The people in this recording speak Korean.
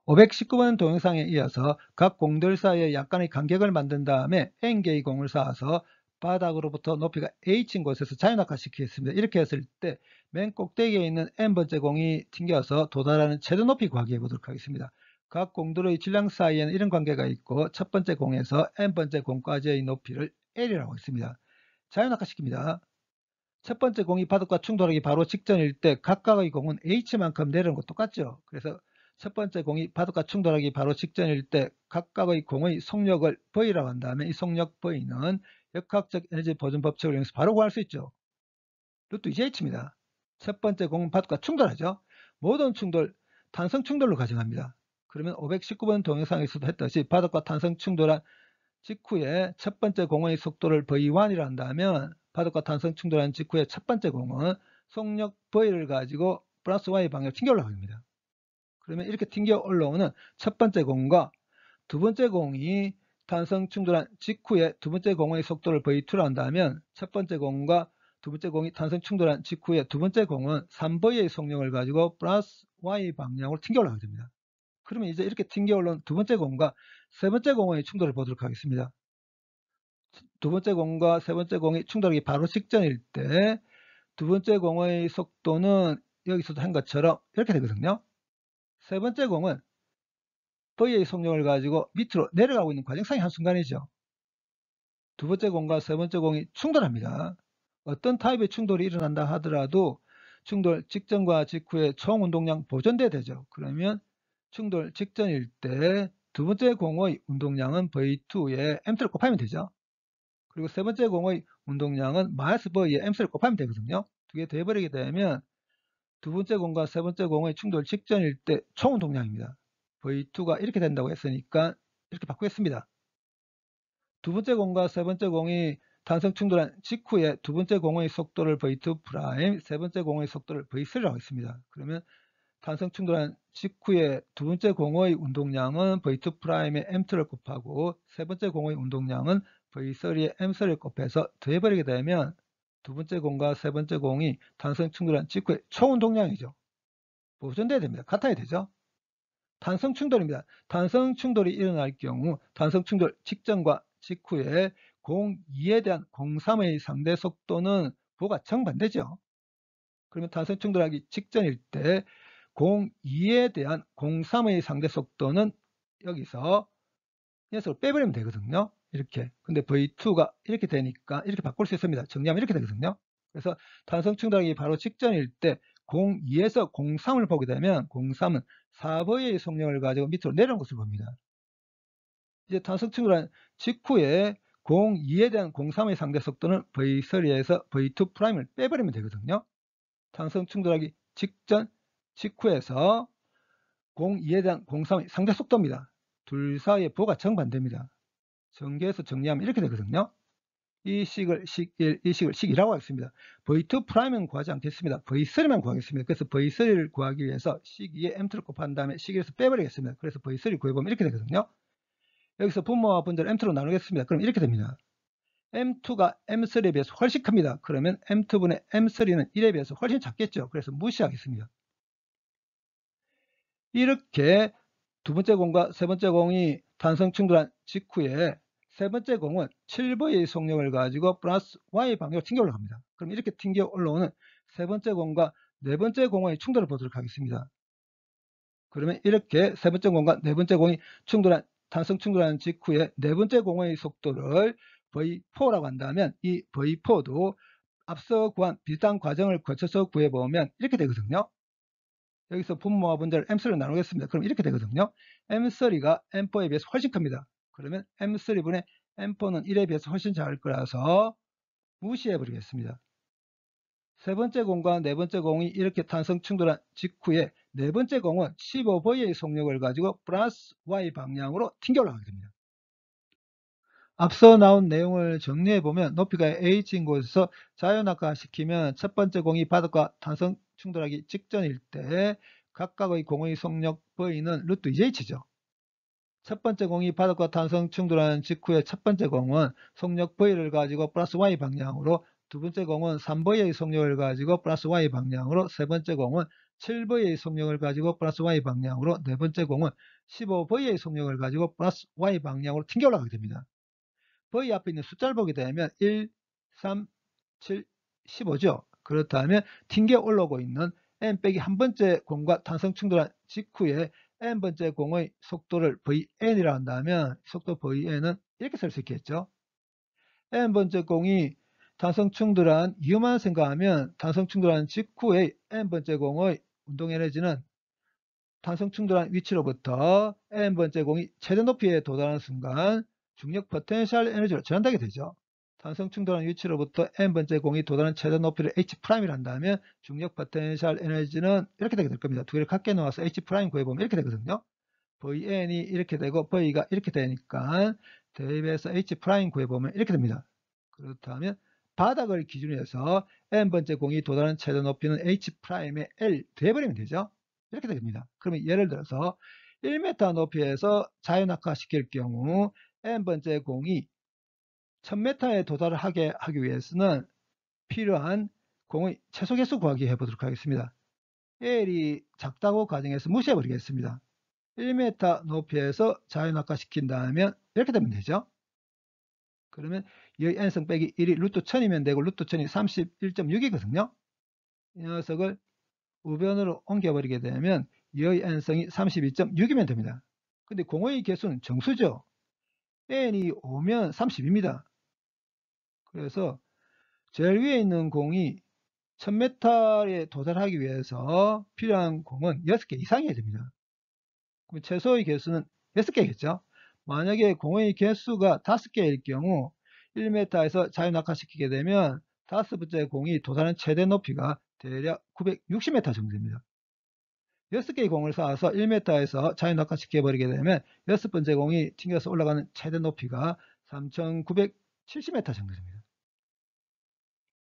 519번 동영상에 이어서 각 공들 사이에 약간의 간격을 만든 다음에 N개의 공을 쌓아서 바닥으로부터 높이가 H인 곳에서 자연낙하시키겠습니다. 이렇게 했을 때 맨 꼭대기에 있는 N번째 공이 튕겨서 도달하는 최대 높이 구하기 해보도록 하겠습니다. 각 공들의 질량 사이에는 이런 관계가 있고 첫 번째 공에서 N번째 공까지의 높이를 L이라고 했습니다. 자연낙하시킵니다. 첫 번째 공이 바닥과 충돌하기 바로 직전일 때 각각의 공은 H만큼 내려오는 것 똑같죠. 그래서 첫 번째 공이 바닥과 충돌하기 바로 직전일 때 각각의 공의 속력을 V라고 한다면 이 속력 V는 역학적 에너지 보존 법칙을 이용해서 바로 구할 수 있죠. 루트 2H입니다. 첫 번째 공은 바닥과 충돌하죠. 모든 충돌, 탄성 충돌로 가정합니다. 그러면 519번 동영상에서도 했듯이 바닥과 탄성 충돌한 직후에 첫 번째 공의 속도를 V1이라 한다면 바닥과 탄성 충돌한 직후에 첫 번째 공은 속력 V를 가지고 플러스 Y 방향으로 튕겨 올라갑니다. 그러면 이렇게 튕겨 올라오는 첫 번째 공과 두 번째 공이 탄성 충돌한 직후에 두 번째 공의 속도를 V2로 한다면 첫 번째 공과 두 번째 공이 탄성 충돌한 직후에 두 번째 공은 3V의 속력을 가지고 플러스 Y 방향으로 튕겨 올라가게 됩니다. 그러면 이제 이렇게 튕겨 올라온 두 번째 공과 세 번째 공의 충돌을 보도록 하겠습니다. 두 번째 공과 세 번째 공이 충돌하기 바로 직전일 때 두 번째 공의 속도는 여기서도 한 것처럼 이렇게 되거든요. 세 번째 공은 V의 속력을 가지고 밑으로 내려가고 있는 과정상의 한순간이죠. 두 번째 공과 세 번째 공이 충돌합니다. 어떤 타입의 충돌이 일어난다 하더라도 충돌 직전과 직후에 총 운동량 보존돼야 되죠. 그러면 충돌 직전일 때 두 번째 공의 운동량은 V2에 m를 곱하면 되죠. 그리고 세 번째 공의 운동량은 마이너스 V에 m를 곱하면 되거든요. 두 개 더해버리게 되면 두 번째 공과 세 번째 공의 충돌 직전일 때 총 운동량입니다. V2가 이렇게 된다고 했으니까 이렇게 바꾸겠습니다. 두 번째 공과 세 번째 공이 탄성 충돌한 직후에 두 번째 공의 속도를 V2', 세 번째 공의 속도를 V3라고 했습니다. 그러면 탄성 충돌한 직후에 두 번째 공의 운동량은 V2'의 m를 곱하고 세 번째 공의 운동량은 V3의 m를 곱해서 더해버리게 되면 두 번째 공과 세 번째 공이 탄성 충돌한 직후에 총 운동량이죠. 보존돼야 됩니다. 같아야 되죠. 탄성 충돌입니다. 탄성 충돌이 일어날 경우 탄성 충돌 직전과 직후에 공 2에 대한 공 3의 상대 속도는 부호가 정반대죠. 그러면 탄성 충돌하기 직전일 때 공 2에 대한 공 3의 상대 속도는 여기서 녀석을 빼버리면 되거든요. 이렇게. 근데 V2가 이렇게 되니까 이렇게 바꿀 수 있습니다. 정리하면 이렇게 되거든요. 그래서 탄성 충돌하기 바로 직전일 때 02에서 03을 보게 되면 03은 4V의 속력을 가지고 밑으로 내려온 것을 봅니다. 이제 탄성 충돌한 직후에 02에 대한 03의 상대 속도는 V3에서 V2'을 빼버리면 되거든요. 탄성 충돌하기 직전, 직후에서 02에 대한 03의 상대 속도입니다. 둘 사이의 부호가 정반대입니다. 전개해서 정리하면 이렇게 되거든요. 이 식을 식1, 이 식을 식2라고 하겠습니다. V2'은 구하지 않겠습니다. V3만 구하겠습니다. 그래서 V3를 구하기 위해서 식2에 m를 곱한 다음에 식1에서 빼버리겠습니다. 그래서 V3 구해보면 이렇게 되거든요. 여기서 분모와 분자를 m2로 나누겠습니다. 그럼 이렇게 됩니다. m2가 m3에 비해서 훨씬 큽니다. 그러면 m2분의 m3는 1에 비해서 훨씬 작겠죠. 그래서 무시하겠습니다. 이렇게 두 번째 공과 세 번째 공이 탄성 충돌한 직후에 세 번째 공은 7V의 속력을 가지고 플러스 Y 방향으로 튕겨 올라갑니다. 그럼 이렇게 튕겨 올라오는 세 번째 공과 네 번째 공의 충돌을 보도록 하겠습니다. 그러면 이렇게 세 번째 공과 네 번째 공이 탄성 충돌한 직후에 네 번째 공의 속도를 V4라고 한다면 이 V4도 앞서 구한 비슷한 과정을 거쳐서 구해보면 이렇게 되거든요. 여기서 분모와 분자를 m3로 나누겠습니다. 그럼 이렇게 되거든요. m3가 m4에 비해서 훨씬 큽니다. 그러면 m3분의 m4는 1에 비해서 훨씬 작을 거라서 무시해 버리겠습니다. 세 번째 공과 네 번째 공이 이렇게 탄성 충돌한 직후에 네 번째 공은 15V의 속력을 가지고 플러스 Y 방향으로 튕겨 올라가게 됩니다. 앞서 나온 내용을 정리해보면 높이가 H인 곳에서 자연낙하시키면 첫 번째 공이 바닥과 탄성 충돌하기 직전일 때 각각의 공의 속력 V는 루트 2H죠. 첫 번째 공이 바닥과 탄성 충돌하는 직후에 첫 번째 공은 속력 V를 가지고 플러스 Y 방향으로, 두 번째 공은 3V의 속력을 가지고 플러스 Y 방향으로, 세 번째 공은 7V의 속력을 가지고 플러스 Y 방향으로, 네 번째 공은 15V의 속력을 가지고 플러스 Y 방향으로 튕겨 올라가게 됩니다. V 앞에 있는 숫자를 보게 되면 1, 3, 7, 15죠. 그렇다면 튕겨 올라오고 있는 n 빼기 한 번째 공과 탄성 충돌한 직후에 n 번째 공의 속도를 Vn이라 한다면 속도 Vn은 이렇게 쓸 수 있겠죠. n 번째 공이 탄성 충돌한 이유만 생각하면 탄성 충돌한 직후에 n 번째 공의 운동 에너지는 탄성 충돌한 위치로부터 n 번째 공이 최대 높이에 도달하는 순간 중력 포텐셜 에너지로 전환되게 되죠. 탄성 충돌한 위치로부터 n 번째 공이 도달하는 최대 높이를 H'이라 한다면 중력 포텐셜 에너지는 이렇게 되게 될 겁니다. 두 개를 같게 놓아서 H' 구해보면 이렇게 되거든요. Vn이 이렇게 되고 V가 이렇게 되니까 대입해서 H' 구해보면 이렇게 됩니다. 그렇다면 바닥을 기준으로 해서 n번째 공이 도달하는 최대 높이는 H'에 L 돼버리면 되죠. 이렇게 됩니다. 그러면 예를 들어서 1m 높이에서 자연낙하시킬 경우 n번째 공이 1000m에 도달하게 하기 위해서는 필요한 공의 최소 개수 구하기 해보도록 하겠습니다. L이 작다고 가정해서 무시해 버리겠습니다. 1m 높이에서 자연낙하시킨다면 이렇게 되면 되죠. 그러면 여기 n승 빼기 1이 루트 1000이면 되고 루트 1000이 31.6이거든요. 이 녀석을 우변으로 옮겨버리게 되면 여기 n승이 32.6이면 됩니다. 근데 공의 개수는 정수죠. n이 5면 30입니다. 그래서 제일 위에 있는 공이 1000m에 도달하기 위해서 필요한 공은 6개 이상이어야 됩니다. 그럼 최소의 개수는 6개겠죠. 만약에 공의 개수가 5개일 경우 1m에서 자유낙하시키게 되면 5번째 공이 도달하는 최대 높이가 대략 960m 정도 됩니다. 6개의 공을 쌓아서 1m에서 자유낙하시켜 버리게 되면 6번째 공이 튕겨서 올라가는 최대 높이가 3970m 정도 됩니다.